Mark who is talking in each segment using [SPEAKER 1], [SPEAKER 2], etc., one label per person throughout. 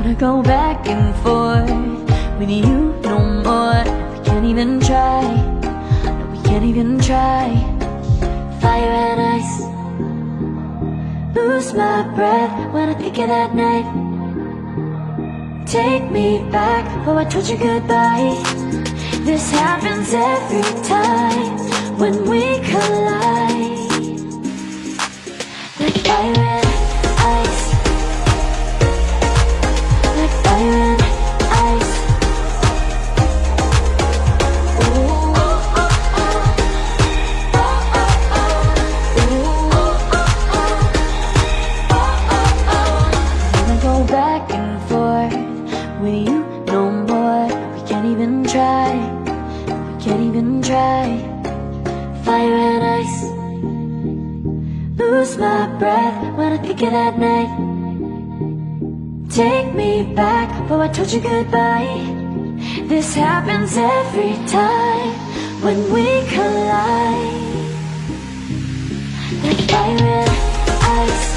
[SPEAKER 1] wanna go back and forth with you no more. We can't even try, no, we can't even try. Fire and ice, lose my breath when I think of that night. Take me back, oh I told you goodbye. This happens every time when we collide. Like fire and ice, like fire and ice. Ooh, oh, oh, oh. Oh, oh, oh. Ooh, oh, oh, oh. Oh, oh, oh. I wanna go back and forth with you no more. We can't even try, we can't even try. Fire and ice, lose my breath when I think of that night. Take me back, oh I told you goodbye. This happens every time when we collide. Like fire and ice.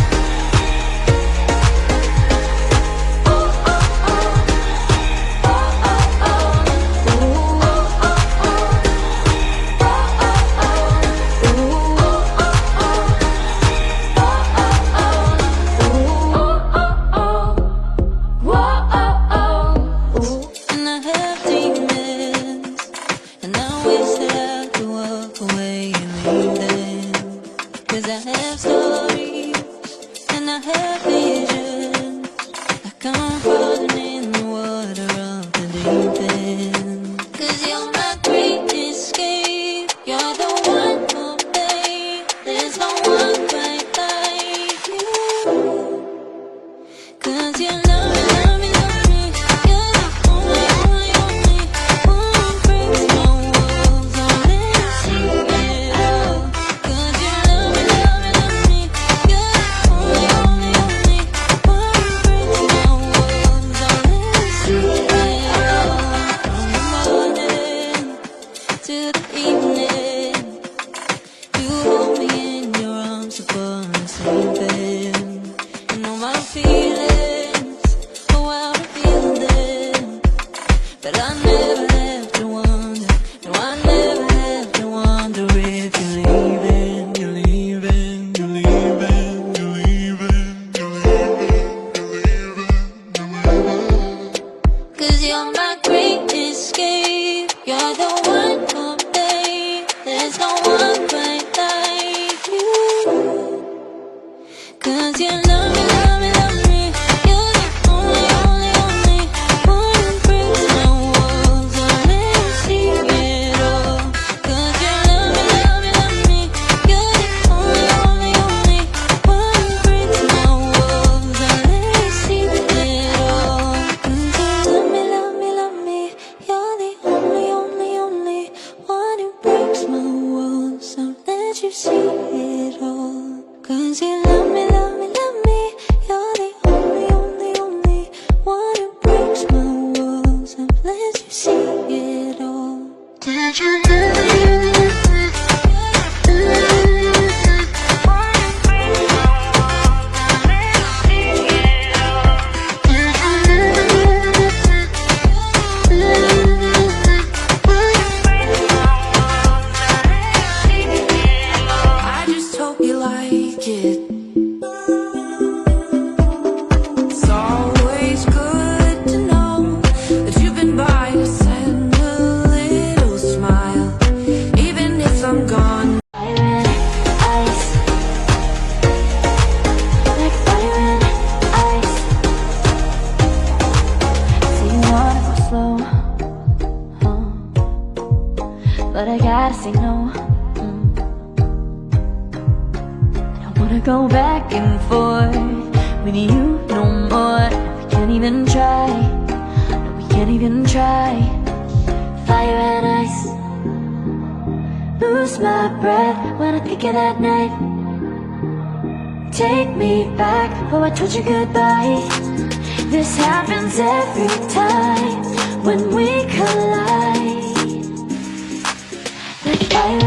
[SPEAKER 2] Cause I have stories and I have visions. I come falling in the water of the deep end. Cause you're my great escape. You're the one for me. There's no one quite like you. Cause you love me, love me, love me. You're the only, only, only one who breaks my walls. I'll let you see it all. Cause you love me, love me, love me. You're the only, only, only one who breaks my walls. I'll let you see it all. From the morning to the evening, you hold me in your arms upon the sleeping. You know my feelings, oh how I feel them. But I never have to wonder, no I never have to wonder if you're leaving, you're leaving, you're leaving, you're leaving, you're leaving, you're leaving. Cause you're my great escape. You're the one for me. There's no one quite like you. Cause you love me, love me, love me. You're the only, only, only one who breaks my walls. I'll let you see it all. Cause you love me, love me, love me. You're the only, only, only one who breaks my walls. I'll let you see it all. Cause you love me, love me, love me. You're the only, only, only one who breaks my walls. I'll let you see it all. Cause you love me, love me, love me. You're the only, only, only one who breaks my walls. I'll let you see it all. Did you know? I just hope you like it. It's always good to know that you've been by to send a little smile, even if I'm gone.
[SPEAKER 1] Fire and ice, like fire and ice. Say you wanna go slow, but I gotta say no. I don't wanna go back and forth with you no more. We can't even try, no, we can't even try. Fire and ice, lose my breath when I think of that night. Take me back, oh I told you goodbye. This happens every time when we collide. Like fire